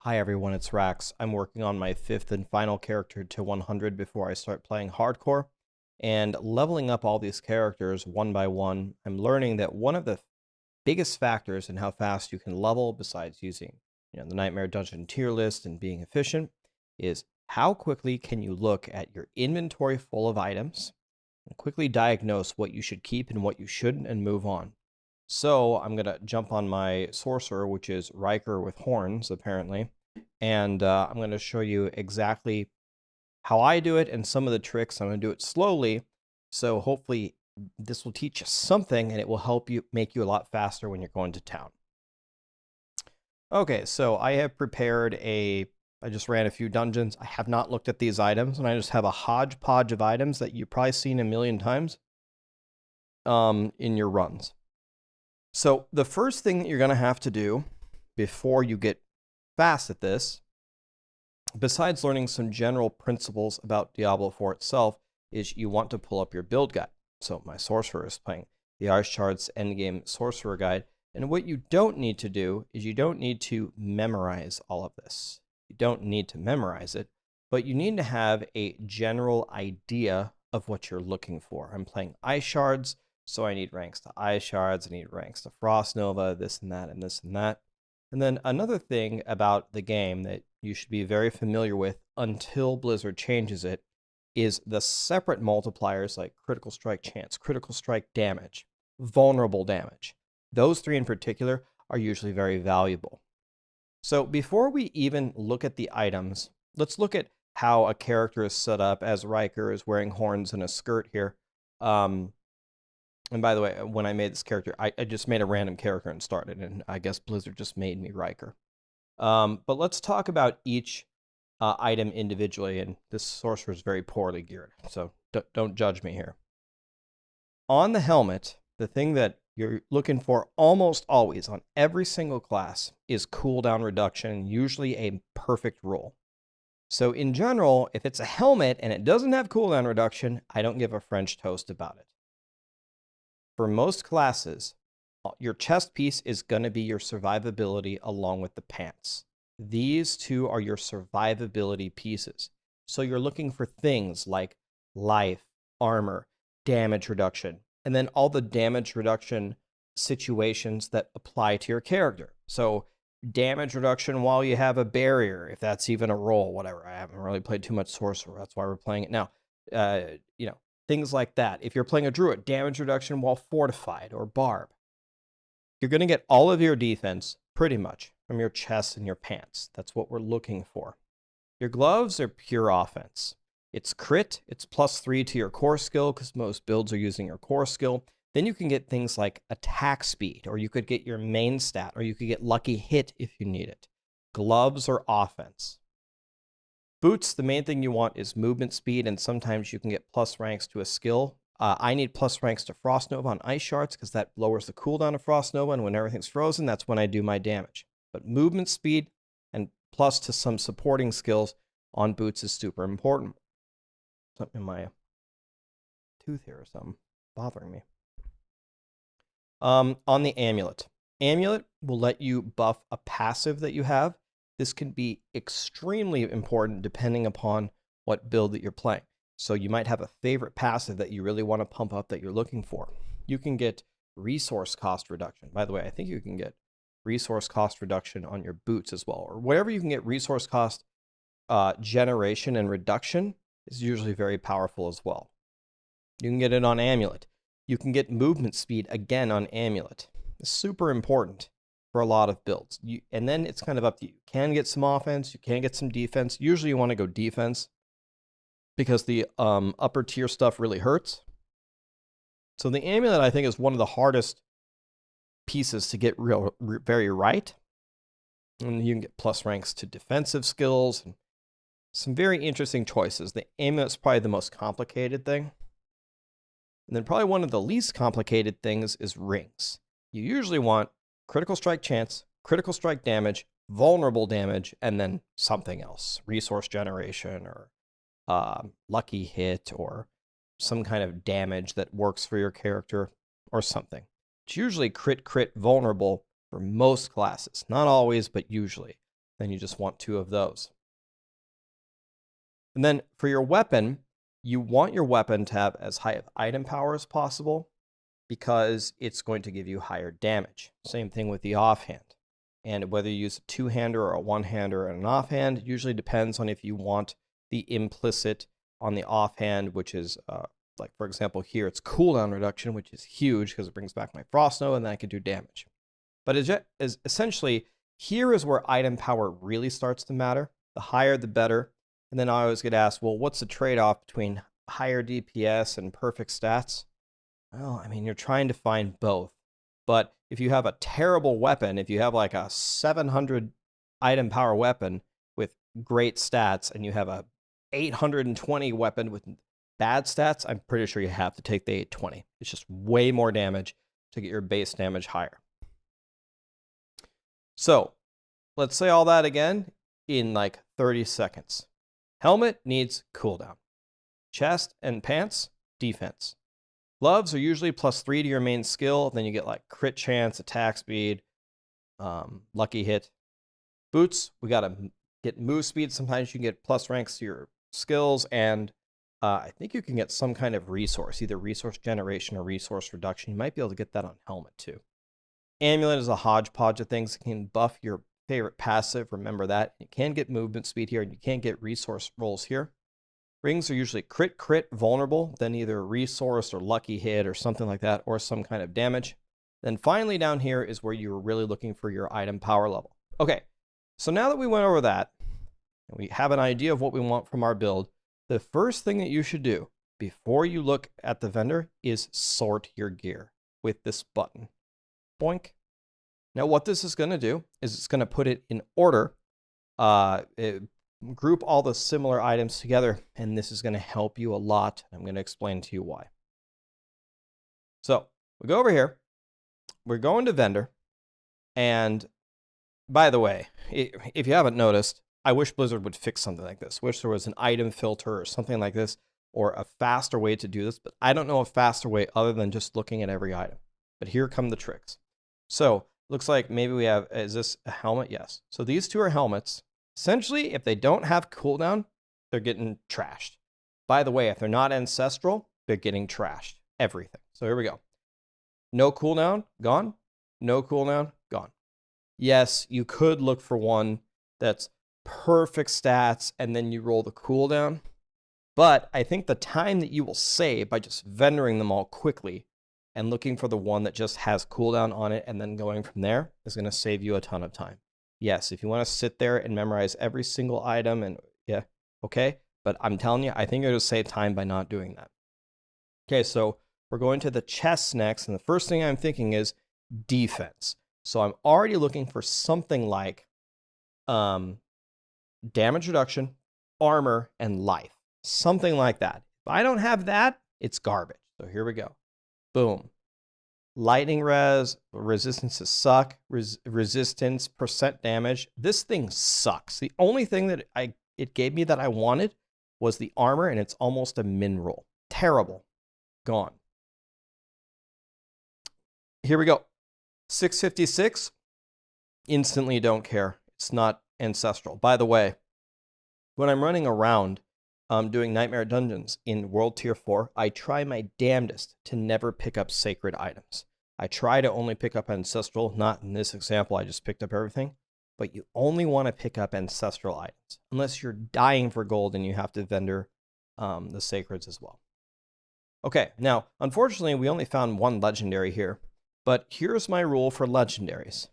Hi everyone, it's Rax. I'm working on my 5th and final character to 100 before I start playing hardcore. And leveling up all these characters one by one, I'm learning that one of the biggest factors in how fast you can level, besides using the Nightmare Dungeon tier list and being efficient, is how quickly can you look at your inventory full of items and quickly diagnose what you should keep and what you shouldn't and move on. So I'm going to jump on my sorcerer, which is Riker with horns, apparently. And I'm going to show you exactly how I do it and some of the tricks. I'm going to do it slowly. So hopefully this will teach you something and it will help you make you a lot faster when you're going to town. Okay, so I have prepared I just ran a few dungeons. I have not looked at these items, and I just have a hodgepodge of items that you've probably seen a million times in your runs. So the first thing that you're going to have to do before you get fast at this, besides learning some general principles about Diablo 4 itself, is you want to pull up your build guide. So my sorcerer is playing the Ice Shards Endgame Sorcerer Guide. And what you don't need to do is you don't need to memorize all of this. You don't need to memorize it, but you need to have a general idea of what you're looking for. I'm playing Ice Shards, so I need ranks to Ice Shards, I need ranks to Frost Nova, this and that, and this and that. And then another thing about the game that you should be very familiar with until Blizzard changes it is the separate multipliers like critical strike chance, critical strike damage, vulnerable damage. Those three in particular are usually very valuable. So before we even look at the items, let's look at how a character is set up, as Riker is wearing horns and a skirt here. And by the way, when I made this character, I just made a random character and started, and I guess Blizzard just made me Riker. But let's talk about each item individually, and this sorcerer is very poorly geared, so don't judge me here. On the helmet, the thing that you're looking for almost always on every single class is cooldown reduction, usually a perfect roll. So in general, if it's a helmet and it doesn't have cooldown reduction, I don't give a French toast about it. For most classes, your chest piece is going to be your survivability along with the pants. These two are your survivability pieces. So you're looking for things like life, armor, damage reduction, and then all the damage reduction situations that apply to your character. So damage reduction while you have a barrier, if that's even a roll, whatever. I haven't really played too much sorcerer. That's why we're playing it now. Things like that. If you're playing a druid, damage reduction while fortified or barb. You're going to get all of your defense pretty much from your chest and your pants. That's what we're looking for. Your gloves are pure offense. It's crit, it's +3 to your core skill because most builds are using your core skill. Then you can get things like attack speed, or you could get your main stat, or you could get lucky hit if you need it. Gloves are offense. Boots, the main thing you want is movement speed, and sometimes you can get plus ranks to a skill. I need plus ranks to Frost Nova on Ice Shards because that lowers the cooldown of Frost Nova, and when everything's frozen, that's when I do my damage. But movement speed and plus to some supporting skills on boots is super important. Something in my tooth here or something bothering me. On the amulet. Amulet will let you buff a passive that you have. This can be extremely important depending upon what build that you're playing. So you might have a favorite passive that you really want to pump up that you're looking for. You can get resource cost reduction. By the way, I think you can get resource cost reduction on your boots as well. Or whatever you can get resource cost generation and reduction is usually very powerful as well. You can get it on amulet. You can get movement speed again on amulet. It's super important for a lot of builds. And then it's kind of up to you. You can get some offense, you can get some defense. Usually you want to go defense because the upper tier stuff really hurts. So the amulet, I think, is one of the hardest pieces to get very right. And you can get plus ranks to defensive skills and some very interesting choices. The amulet's probably the most complicated thing. And then probably one of the least complicated things is rings. You usually want critical strike chance, critical strike damage, vulnerable damage, and then something else. Resource generation or lucky hit or some kind of damage that works for your character or something. It's usually crit, vulnerable for most classes. Not always, but usually. then you just want 2 of those. And then for your weapon, you want your weapon to have as high of item power as possible because it's going to give you higher damage. Same thing with the offhand. And whether you use a 2-hander or a 1-hander and an offhand usually depends on if you want the implicit on the offhand, which is like, for example, here it's cooldown reduction, which is huge because it brings back my Frost Nova and then I can do damage. But essentially, here is where item power really starts to matter. The higher, the better. And then I always get asked, well, what's the trade-off between higher DPS and perfect stats? Well, I mean, you're trying to find both. But if you have a terrible weapon, if you have like a 700 item power weapon with great stats, and you have a 820 weapon with bad stats, I'm pretty sure you have to take the 820. It's just way more damage to get your base damage higher. So let's say all that again in like 30 seconds. Helmet needs cooldown. Chest and pants, defense. Gloves are usually +3 to your main skill. Then you get like crit chance, attack speed, lucky hit. Boots, we got to get move speed. Sometimes you can get plus ranks to your skills. And I think you can get some kind of resource, either resource generation or resource reduction. You might be able to get that on helmet too. Amulet is a hodgepodge of things that can buff your favorite passive. Remember that. You can get movement speed here, and you can get resource rolls here. Rings are usually crit, vulnerable, then either resource or lucky hit or something like that, or some kind of damage. Then finally down here is where you're really looking for your item power level. Okay, so now that we went over that, and we have an idea of what we want from our build, the first thing that you should do before you look at the vendor is sort your gear with this button. Boink. Now what this is going to do is it's going to put it in order, group all the similar items together, and this is going to help you a lot. I'm going to explain to you why. So we go over here, we're going to vendor, and by the way, if you haven't noticed, I wish Blizzard would fix something like this. Wish there was an item filter or something like this, or a faster way to do this, but I don't know a faster way other than just looking at every item. But here come the tricks. So looks like maybe we have, is this a helmet? Yes. So these two are helmets. Essentially, if they don't have cooldown, they're getting trashed. By the way, if they're not ancestral, they're getting trashed. Everything. So here we go. No cooldown, gone. No cooldown, gone. Yes, you could look for one that's perfect stats and then you roll the cooldown. But I think the time that you will save by just vendoring them all quickly and looking for the one that just has cooldown on it and then going from there is going to save you a ton of time. Yes, if you want to sit there and memorize every single item, and yeah, okay. But I'm telling you, I think it'll save time by not doing that. Okay, so we're going to the chest next, and the first thing I'm thinking is defense. So I'm already looking for something like damage reduction, armor, and life. Something like that. If I don't have that, it's garbage. So here we go. Boom. Lightning res, resistances suck, resistance, percent damage. This thing sucks. The only thing that it gave me that I wanted was the armor, and it's almost a min roll. Terrible. Gone. Here we go. 656. Instantly don't care. It's not ancestral. By the way, when I'm running around doing Nightmare Dungeons in World Tier 4, I try my damnedest to never pick up sacred items. I try to only pick up ancestral. Not in this example, I just picked up everything. But you only want to pick up ancestral items, unless you're dying for gold and you have to vendor the sacreds as well. Okay, now, unfortunately, we only found one legendary here. But here's my rule for legendaries.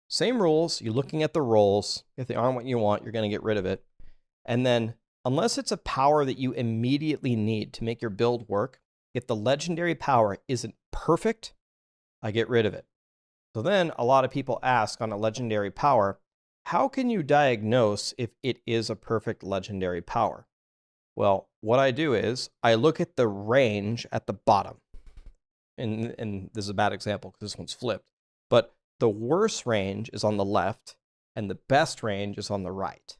Same rules, you're looking at the rolls. If they aren't what you want, you're going to get rid of it. And then, unless it's a power that you immediately need to make your build work, if the legendary power isn't perfect, I get rid of it. So then a lot of people ask on a legendary power, how can you diagnose if it is a perfect legendary power? Well, what I do is I look at the range at the bottom. And this is a bad example because this one's flipped. But the worst range is on the left and the best range is on the right.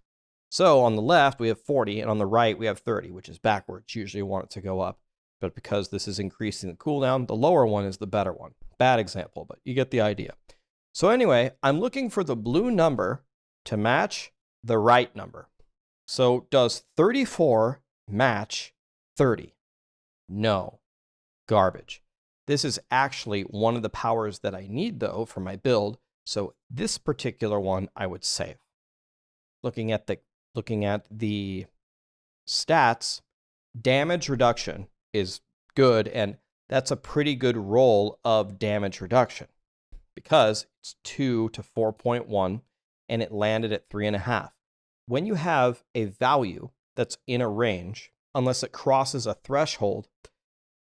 So on the left, we have 40, and on the right, we have 30, which is backwards. Usually you want it to go up. But because this is increasing the cooldown, the lower one is the better one. Bad example, but you get the idea. So anyway, I'm looking for the blue number to match the right number. So does 34 match 30? No. Garbage. This is actually one of the powers that I need, though, for my build. So this particular one I would save. Looking at the stats, damage reduction is good, and that's a pretty good roll of damage reduction because it's 2 to 4.1 and it landed at 3.5. When you have a value that's in a range, unless it crosses a threshold,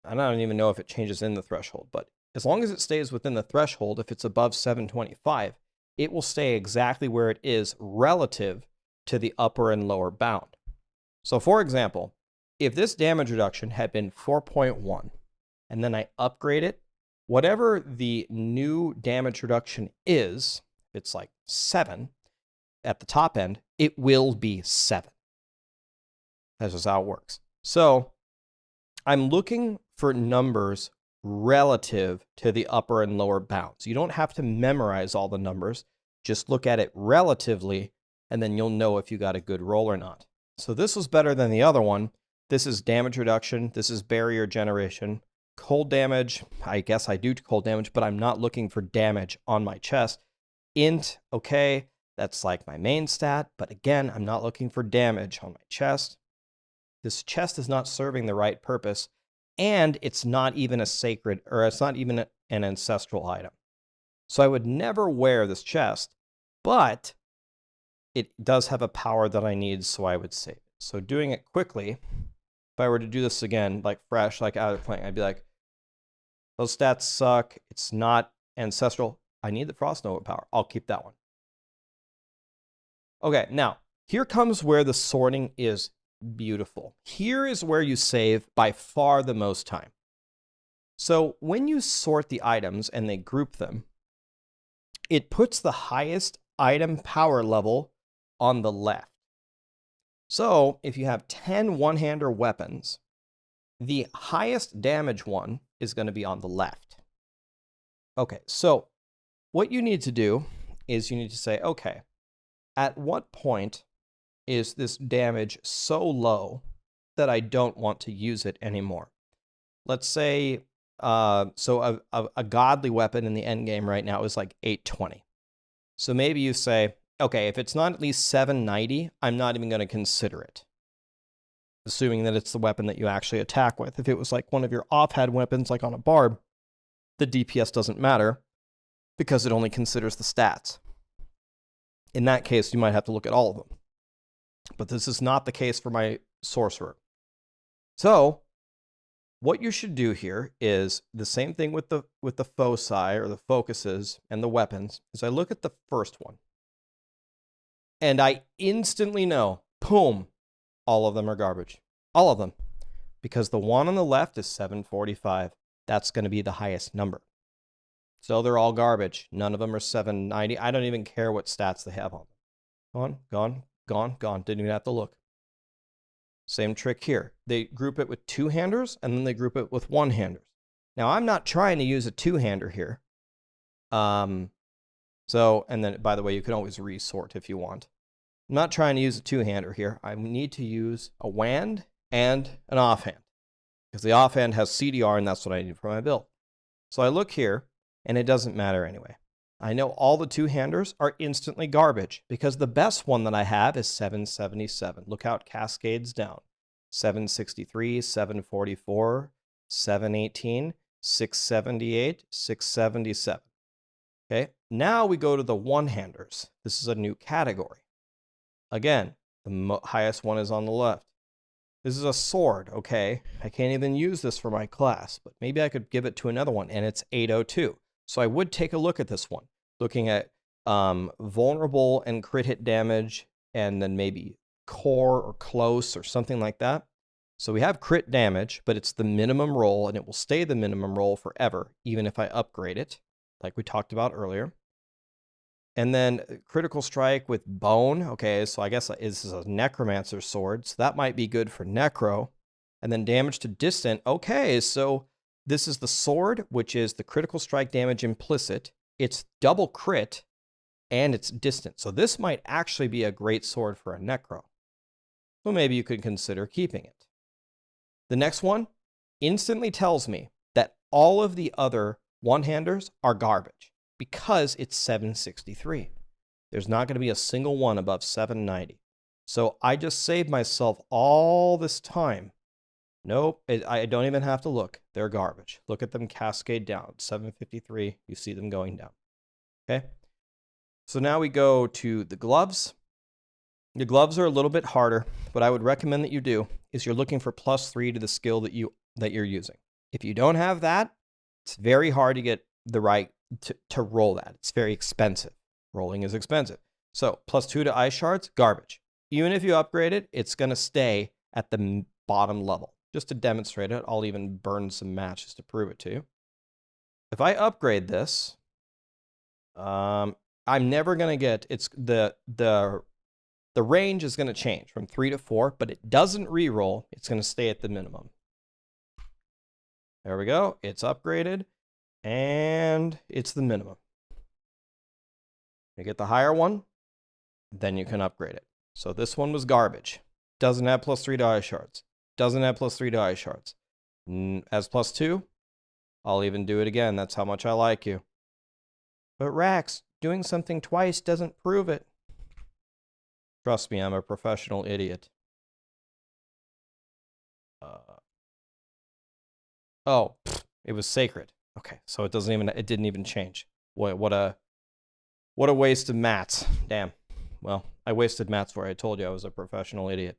I don't even know if it changes in the threshold, but as long as it stays within the threshold, if it's above 725, it will stay exactly where it is relative to the upper and lower bound. So for example, if this damage reduction had been 4.1, and then I upgrade it, whatever the new damage reduction is, if it's like 7 at the top end, it will be 7. That's just how it works. So I'm looking for numbers relative to the upper and lower bounds. You don't have to memorize all the numbers. Just look at it relatively, and then you'll know if you got a good roll or not. So this was better than the other one. This is damage reduction. This is barrier generation. Cold damage, I guess I do cold damage, but I'm not looking for damage on my chest. Int, okay, that's like my main stat, but again, I'm not looking for damage on my chest. This chest is not serving the right purpose, and it's not even a sacred, or it's not even an ancestral item. So I would never wear this chest, but it does have a power that I need, so I would save it. So doing it quickly, if I were to do this again, like fresh, like out of playing, I'd be like, those stats suck. It's not ancestral. I need the Frost Nova power. I'll keep that one. Okay, now, here comes where the sorting is beautiful. Here is where you save by far the most time. So when you sort the items and they group them, it puts the highest item power level on the left. So if you have 10 one-hander weapons, the highest damage one is going to be on the left. Okay, so what you need to do is you need to say, okay, at what point is this damage so low that I don't want to use it anymore? Let's say, so a godly weapon in the end game right now is like 820. So maybe you say, okay, if it's not at least 790, I'm not even going to consider it. Assuming that it's the weapon that you actually attack with. If it was like one of your offhand weapons, like on a barb, the DPS doesn't matter because it only considers the stats. In that case, you might have to look at all of them. But this is not the case for my sorcerer. So what you should do here is the same thing with the foci or the focuses and the weapons. Is I look at the first one, and I instantly know, boom, all of them are garbage. All of them. Because the one on the left is 745. That's going to be the highest number. So they're all garbage. None of them are 790. I don't even care what stats they have on them. Gone. Didn't even have to look. Same trick here. They group it with two-handers, and then they group it with one-handers. Now, I'm not trying to use a two-hander here. And then, by the way, you can always resort if you want. I'm not trying to use a two-hander here. I need to use a wand and an offhand, because the offhand has CDR, and that's what I need for my build. So I look here, and it doesn't matter anyway. I know all the two-handers are instantly garbage, because the best one that I have is 777. Look how it cascades down. 763, 744, 718, 678, 677. Okay, now we go to the one-handers. This is a new category. Again, the highest one is on the left. This is a sword, okay? I can't even use this for my class, but maybe I could give it to another one, and it's 802. So I would take a look at this one, looking at vulnerable and crit hit damage, and then maybe core or close or something like that. So we have crit damage, but it's the minimum roll, and it will stay the minimum roll forever, even if I upgrade it, like we talked about earlier. And then critical strike with bone. Okay, so I guess this is a necromancer sword, so that might be good for necro. And then damage to distant. Okay, so this is the sword, which is the critical strike damage implicit. It's double crit, and it's distant. So this might actually be a great sword for a Necro. So maybe you could consider keeping it. The next one instantly tells me that all of the other one-handers are garbage because it's 763. There's not going to be a single one above 790. So I just saved myself all this time. Nope, I don't even have to look. They're garbage. Look at them cascade down. 753, you see them going down. Okay? So now we go to the gloves. The gloves are a little bit harder. What I would recommend that you do is you're looking for +3 to the skill that you're using. If you don't have that, it's very hard to get the right to roll that. It's very expensive. Rolling is expensive. So +2 to ice shards, garbage. Even if you upgrade it, it's going to stay at the bottom level. Just to demonstrate it, I'll even burn some matches to prove it to you. If I upgrade this, I'm never going to get, it's the range is going to change from 3 to 4, but it doesn't re-roll. It's going to stay at the minimum. There we go. It's upgraded, and it's the minimum. You get the higher one, then you can upgrade it. So this one was garbage. Doesn't have +3 to ice shards. Doesn't have +3 to ice shards. As +2, I'll even do it again. That's how much I like you. But Rax, doing something twice doesn't prove it. Trust me, I'm a professional idiot. Oh, it was sacred. Okay, so it didn't even change. What a waste of mats. Damn. Well, I wasted mats for it. I told you I was a professional idiot.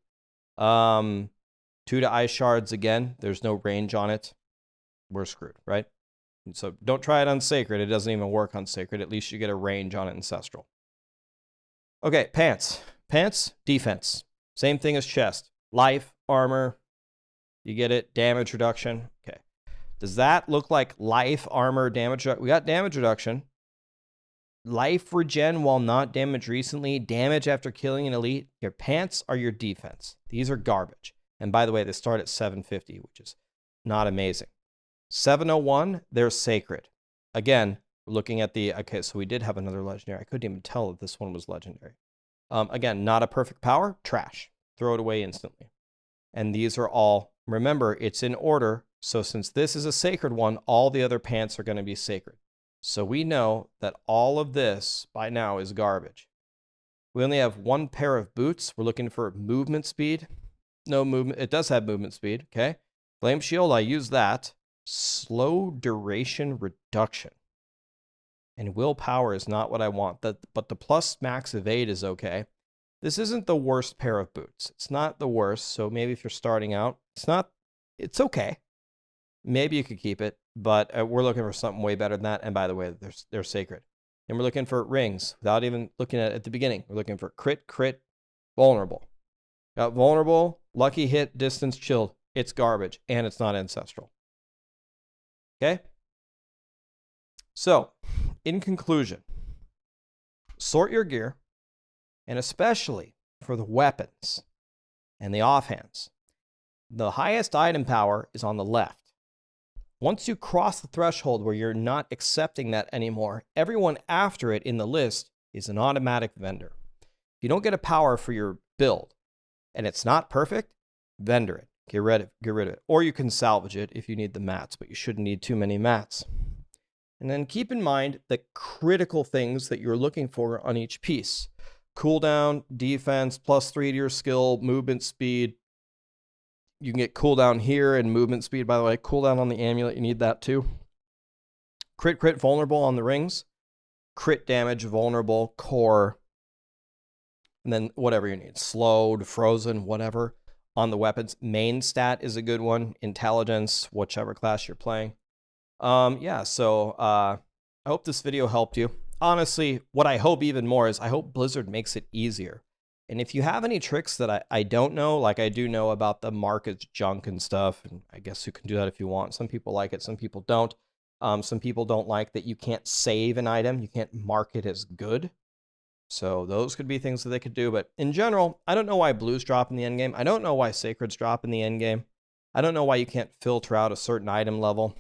2 to ice shards again. There's no range on it. We're screwed, right? So don't try it on sacred. It doesn't even work on sacred. At least you get a range on it ancestral. Okay, pants. Pants, defense. Same thing as chest. Life, armor. You get it? Damage reduction. Okay. Does that look like life, armor, damage? We got damage reduction. Life regen while not damaged recently. Damage after killing an elite. Your pants are your defense. These are garbage. And by the way, they start at 750, which is not amazing. 701, they're sacred. Again, looking at the... Okay, so we did have another legendary. I couldn't even tell that this one was legendary. Again, not a perfect power. Trash. Throw it away instantly. And these are all... Remember, it's in order. So since this is a sacred one, all the other pants are going to be sacred. So we know that all of this by now is garbage. We only have one pair of boots. We're looking for movement speed. No movement. It does have movement speed. Okay. Flame shield, I use that. Slow duration reduction. And willpower is not what I want. But the plus max evade is okay. This isn't the worst pair of boots. It's not the worst. So maybe if you're starting out, it's okay. Maybe you could keep it, but we're looking for something way better than that. And by the way, they're sacred. And we're looking for rings without even looking at the beginning. We're looking for crit, vulnerable. Got vulnerable, lucky hit, distance, chilled. It's garbage, and it's not ancestral. Okay? So, in conclusion, sort your gear, and especially for the weapons and the offhands. The highest item power is on the left. Once you cross the threshold where you're not accepting that anymore, everyone after it in the list is an automatic vendor. If you don't get a power for your build and it's not perfect, vendor it. Get rid of it. Or you can salvage it if you need the mats, but you shouldn't need too many mats. And then keep in mind the critical things that you're looking for on each piece. Cooldown, defense, +3 to your skill, movement speed. You can get cooldown here and movement speed, by the way. Cooldown on the amulet, you need that too. Crit, vulnerable on the rings. Crit damage, vulnerable, core. And then whatever you need. Slowed, frozen, whatever. On the weapons. Main stat is a good one. Intelligence, whichever class you're playing. Yeah, so I hope this video helped you. Honestly, what I hope even more is I hope Blizzard makes it easier. And if you have any tricks that I don't know, like I do know about the market's junk and stuff, and I guess you can do that if you want. Some people like it, some people don't. Some people don't like that you can't save an item. You can't mark it as good. So those could be things that they could do. But in general, I don't know why blues drop in the endgame. I don't know why sacreds drop in the endgame. I don't know why you can't filter out a certain item level.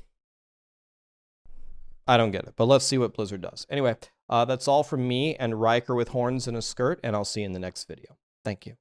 I don't get it, but let's see what Blizzard does. Anyway, that's all from me and Riker with horns and a skirt, and I'll see you in the next video. Thank you.